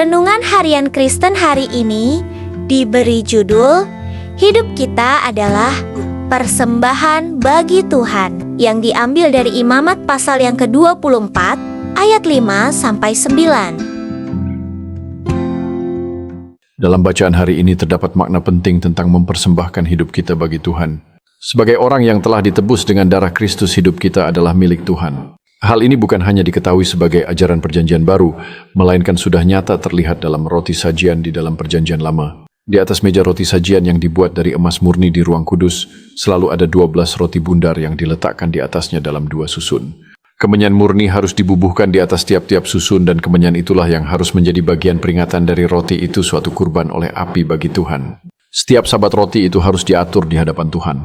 Renungan Harian Kristen hari ini diberi judul Hidup Kita Adalah Persembahan Bagi Tuhan, yang diambil dari Imamat pasal yang ke-24 ayat 5-9. Dalam bacaan hari ini terdapat makna penting tentang mempersembahkan hidup kita bagi Tuhan. Sebagai orang yang telah ditebus dengan darah Kristus, hidup kita adalah milik Tuhan. Hal ini bukan hanya diketahui sebagai ajaran Perjanjian Baru, melainkan sudah nyata terlihat dalam roti sajian di dalam Perjanjian Lama. Di atas meja roti sajian yang dibuat dari emas murni di ruang kudus, selalu ada 12 roti bundar yang diletakkan di atasnya dalam 2 susun. Kemenyan murni harus dibubuhkan di atas tiap-tiap susun, dan kemenyan itulah yang harus menjadi bagian peringatan dari roti itu suatu kurban oleh api bagi Tuhan. Setiap sabat roti itu harus diatur di hadapan Tuhan.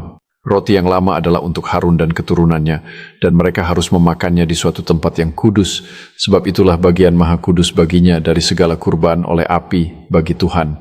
Roti yang lama adalah untuk Harun dan keturunannya, dan mereka harus memakannya di suatu tempat yang kudus, sebab itulah bagian maha kudus baginya dari segala kurban oleh api bagi Tuhan.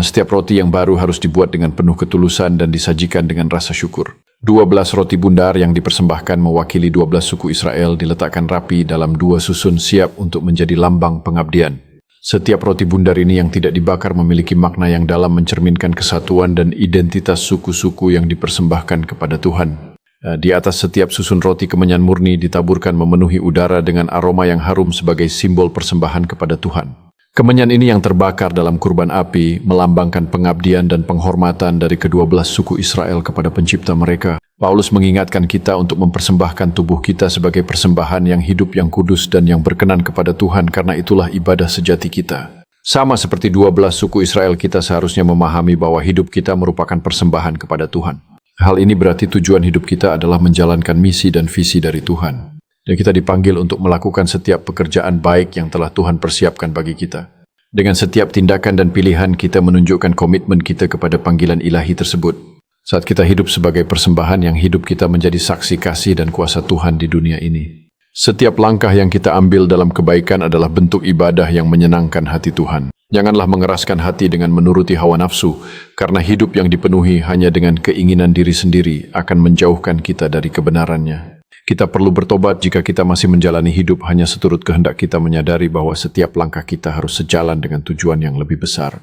Setiap roti yang baru harus dibuat dengan penuh ketulusan dan disajikan dengan rasa syukur. 12 roti bundar yang dipersembahkan mewakili 12 suku Israel diletakkan rapi dalam 2 susun siap untuk menjadi lambang pengabdian. Setiap roti bundar ini yang tidak dibakar memiliki makna yang dalam, mencerminkan kesatuan dan identitas suku-suku yang dipersembahkan kepada Tuhan. Di atas setiap susun roti kemenyan murni ditaburkan memenuhi udara dengan aroma yang harum sebagai simbol persembahan kepada Tuhan. Kemenyan ini yang terbakar dalam kurban api melambangkan pengabdian dan penghormatan dari ke-12 suku Israel kepada pencipta mereka. Paulus mengingatkan kita untuk mempersembahkan tubuh kita sebagai persembahan yang hidup, yang kudus, dan yang berkenan kepada Tuhan, karena itulah ibadah sejati kita. Sama seperti 12 suku Israel, kita seharusnya memahami bahwa hidup kita merupakan persembahan kepada Tuhan. Hal ini berarti tujuan hidup kita adalah menjalankan misi dan visi dari Tuhan. Dan kita dipanggil untuk melakukan setiap pekerjaan baik yang telah Tuhan persiapkan bagi kita. Dengan setiap tindakan dan pilihan, kita menunjukkan komitmen kita kepada panggilan ilahi tersebut. Saat kita hidup sebagai persembahan yang hidup, kita menjadi saksi kasih dan kuasa Tuhan di dunia ini. Setiap langkah yang kita ambil dalam kebaikan adalah bentuk ibadah yang menyenangkan hati Tuhan. Janganlah mengeraskan hati dengan menuruti hawa nafsu, karena hidup yang dipenuhi hanya dengan keinginan diri sendiri akan menjauhkan kita dari kebenarannya. Kita perlu bertobat jika kita masih menjalani hidup hanya seturut kehendak kita, menyadari bahwa setiap langkah kita harus sejalan dengan tujuan yang lebih besar.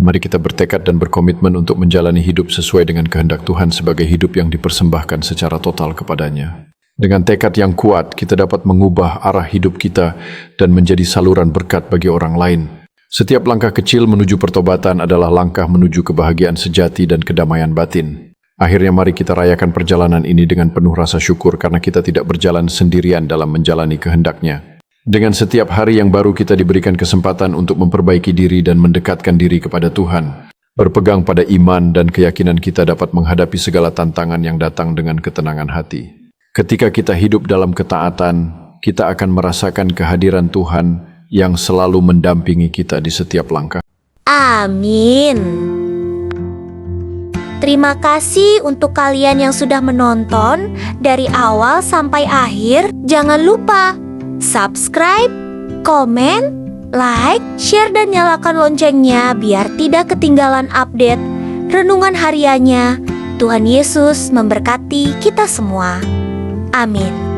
Mari kita bertekad dan berkomitmen untuk menjalani hidup sesuai dengan kehendak Tuhan sebagai hidup yang dipersembahkan secara total kepadanya. Dengan tekad yang kuat, kita dapat mengubah arah hidup kita dan menjadi saluran berkat bagi orang lain. Setiap langkah kecil menuju pertobatan adalah langkah menuju kebahagiaan sejati dan kedamaian batin. Akhirnya mari kita rayakan perjalanan ini dengan penuh rasa syukur, karena kita tidak berjalan sendirian dalam menjalani kehendak-Nya. Dengan setiap hari yang baru, kita diberikan kesempatan untuk memperbaiki diri dan mendekatkan diri kepada Tuhan. Berpegang pada iman dan keyakinan, kita dapat menghadapi segala tantangan yang datang dengan ketenangan hati. Ketika kita hidup dalam ketaatan, kita akan merasakan kehadiran Tuhan yang selalu mendampingi kita di setiap langkah. Amin. Terima kasih untuk kalian yang sudah menonton dari awal sampai akhir. Jangan lupa subscribe, komen, like, share, dan nyalakan loncengnya biar tidak ketinggalan update renungan hariannya. Tuhan Yesus memberkati kita semua. Amin.